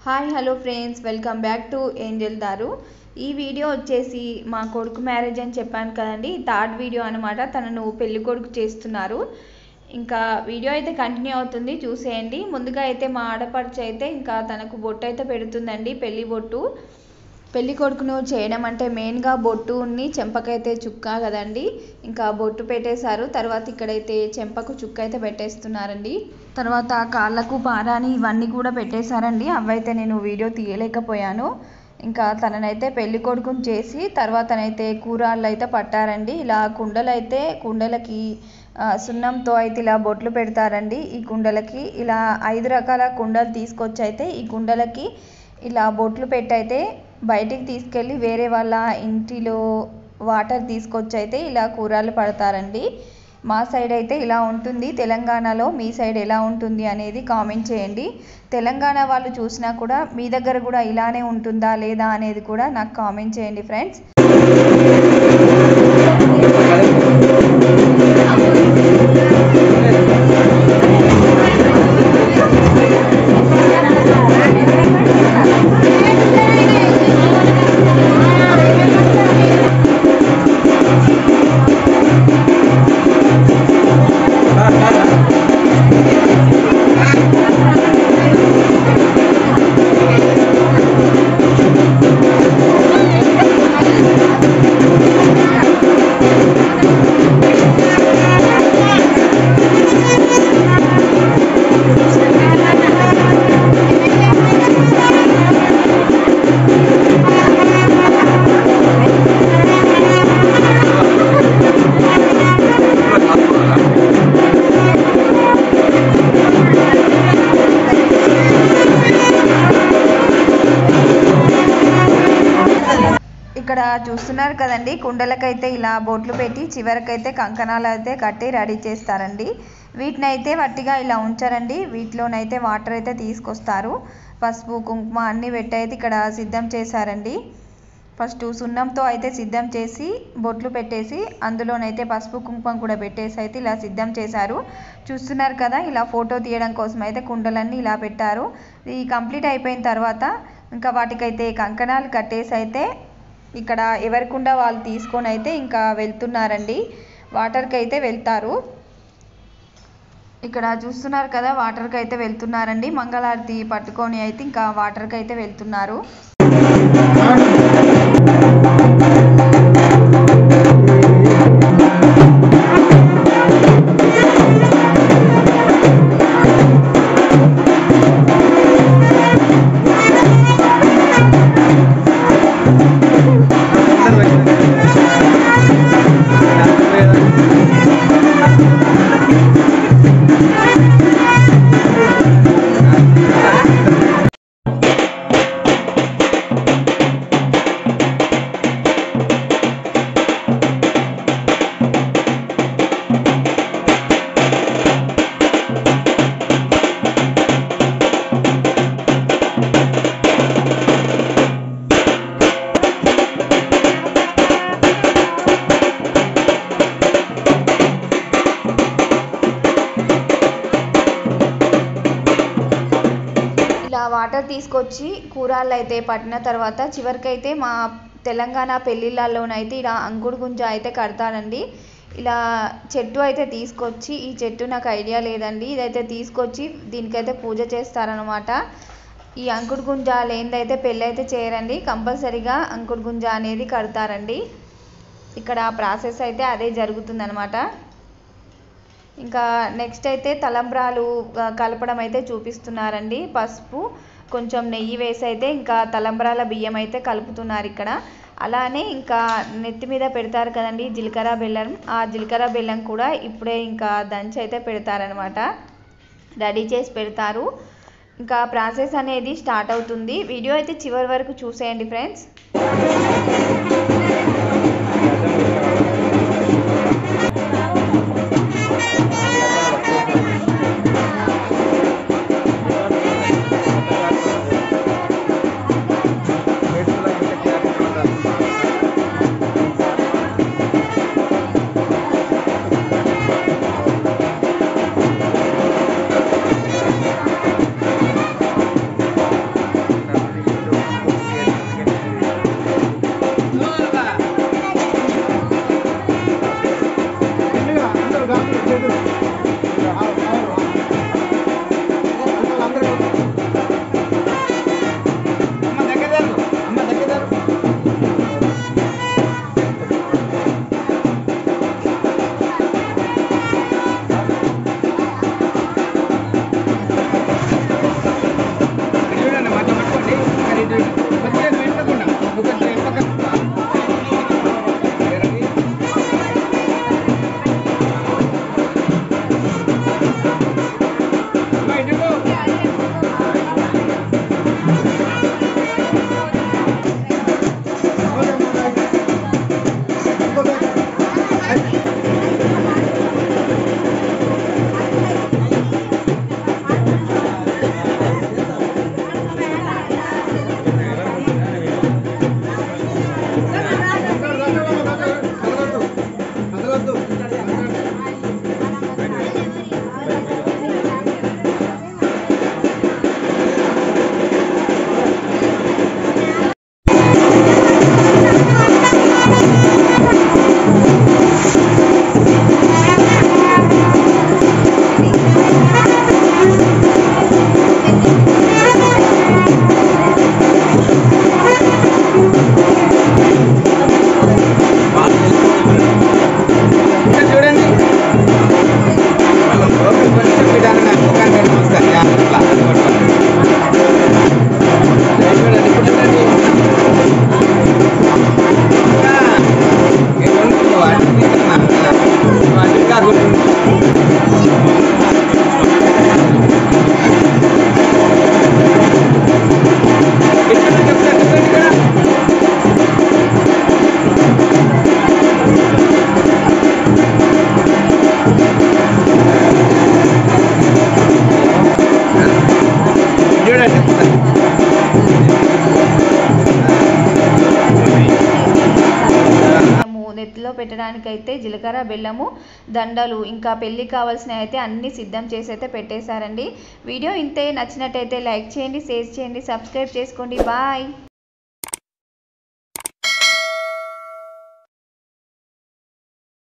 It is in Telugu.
Hi hello friends, welcome back to Angel దారు. ఈ వీడియో వచ్చేసి మా కొడుకు మ్యారేజ్ అని చెప్పాను కదండి, థర్డ్ వీడియో అనమాట. తనను పెళ్లి కొడుకు చేస్తున్నారు. ఇంకా వీడియో అయితే కంటిన్యూ అవుతుంది, చూసేయండి. ముందుగా అయితే మా ఆడపడుచు అయితే ఇంకా తనకు బొట్టు అయితే పెడుతుందండి, పెళ్లి బొట్టు. పెళ్లి కొడుకును చేయడం అంటే మెయిన్గా బొట్టుని చెంపకైతే చుక్క కదండి, ఇంకా బొట్టు పెట్టేశారు. తర్వాత ఇక్కడైతే చెంపకు చుక్క అయితే పెట్టేస్తున్నారండి. తర్వాత కాళ్ళకు పారాని ఇవన్నీ కూడా పెట్టేశారండి. అవైతే నేను వీడియో తీయలేకపోయాను. ఇంకా తననైతే పెళ్లి కొడుకుని చేసి తర్వాతనైతే కూరాళ్ళు అయితే పట్టారండి. ఇలా కుండలకి సున్నంతో అయితే ఇలా బొట్లు పెడతారండి. ఈ కుండలకి ఇలా 5 రకాల కుండలు తీసుకొచ్చి అయితే ఈ కుండలకి ఇలా బొట్లు పెట్టి అయితే బయటికి తీసుకెళ్ళి వేరే వాళ్ళ ఇంటిలో వాటర్ తీసుకొచ్చి అయితే ఇలా కూరలు పడతారండి. మా సైడ్ అయితే ఇలా ఉంటుంది. తెలంగాణలో మీ సైడ్ ఎలా ఉంటుంది అనేది కామెంట్ చేయండి. తెలంగాణ వాళ్ళు చూసినా కూడా మీ దగ్గర కూడా ఇలానే ఉంటుందా లేదా అనేది కూడా నాకు కామెంట్ చేయండి ఫ్రెండ్స్. ఇక్కడ చూస్తున్నారు కదండి, కుండలకైతే ఇలా బొట్లు పెట్టి చివరికైతే కంకణాలు అయితే కట్టి రెడీ చేస్తారండి. వీటిని అయితే వట్టిగా ఇలా ఉంచారండి. వీటిలోనైతే వాటర్ అయితే తీసుకొస్తారు. పసుపు కుంకుమ అన్నీ పెట్టి అయితే ఇక్కడ సిద్ధం చేశారండి. ఫస్ట్ సున్నంతో అయితే సిద్ధం చేసి బొట్లు పెట్టేసి అందులోనైతే పసుపు కుంకుమ కూడా పెట్టేసి అయితే ఇలా సిద్ధం చేశారు. చూస్తున్నారు కదా, ఇలా ఫోటో తీయడం కోసం అయితే కుండలన్నీ ఇలా పెట్టారు. ఇది కంప్లీట్ అయిపోయిన తర్వాత ఇంకా వాటికైతే కంకణాలు కట్టేసి అయితే ఇక్కడ ఎవరి కుండ వాళ్ళు తీసుకొని అయితే ఇంకా వెళ్తున్నారండి. వాటర్కి అయితే వెళ్తారు. ఇక్కడ చూస్తున్నారు కదా, వాటర్కి అయితే వెళ్తున్నారండి. మంగళారతి పట్టుకొని అయితే ఇంకా వాటర్కి అయితే వెళ్తున్నారు. వాటర్ తీసుకొచ్చి కూరలు అయితే పట్టిన తర్వాత చివరికైతే మా తెలంగాణ పెళ్ళిళ్ళలోనైతే ఇలా అంకుడు గుంజ అయితే కడతారండి. ఇలా చెట్టు అయితే తీసుకొచ్చి, ఈ చెట్టు నాకు ఐడియా లేదండి, ఇదైతే తీసుకొచ్చి దీనికైతే పూజ చేస్తారనమాట. ఈ అంకుడు గుంజ లేనిదైతే పెళ్ళి అయితే చేయరండి. కంపల్సరీగా అంకుడు గుంజ అనేది కడతారండి. ఇక్కడ ప్రాసెస్ అయితే అదే జరుగుతుందనమాట. ఇంకా నెక్స్ట్ అయితే తలంబ్రాలు కలపడం అయితే చూపిస్తున్నారండి. పసుపు కొంచెం నెయ్యి వేసి అయితే ఇంకా తలంబ్రాల బియ్యం అయితే కలుపుతున్నారు ఇక్కడ. అలానే ఇంకా నెత్తి మీద పెడతారు కదండి జీలకర్ర బెల్లం, ఆ జీలకర్ర బెల్లం కూడా ఇప్పుడే ఇంకా దంచి అయితే పెడతారనమాట, రెడీ చేసి పెడతారు. ఇంకా ప్రాసెస్ అనేది స్టార్ట్ అవుతుంది. వీడియో అయితే చివరి వరకు చూసేయండి ఫ్రెండ్స్. పెట్టడానికైతే జీలకర్ర బెల్లము దండలు ఇంకా పెళ్ళికి కావాల్సినవి అయితే అన్నీ సిద్ధం చేసి అయితే పెట్టేశారండి. వీడియో ఇంతే, నచ్చినట్టయితే లైక్ చేయండి, షేర్ చేయండి, సబ్స్క్రైబ్ చేసుకోండి. బాయ్.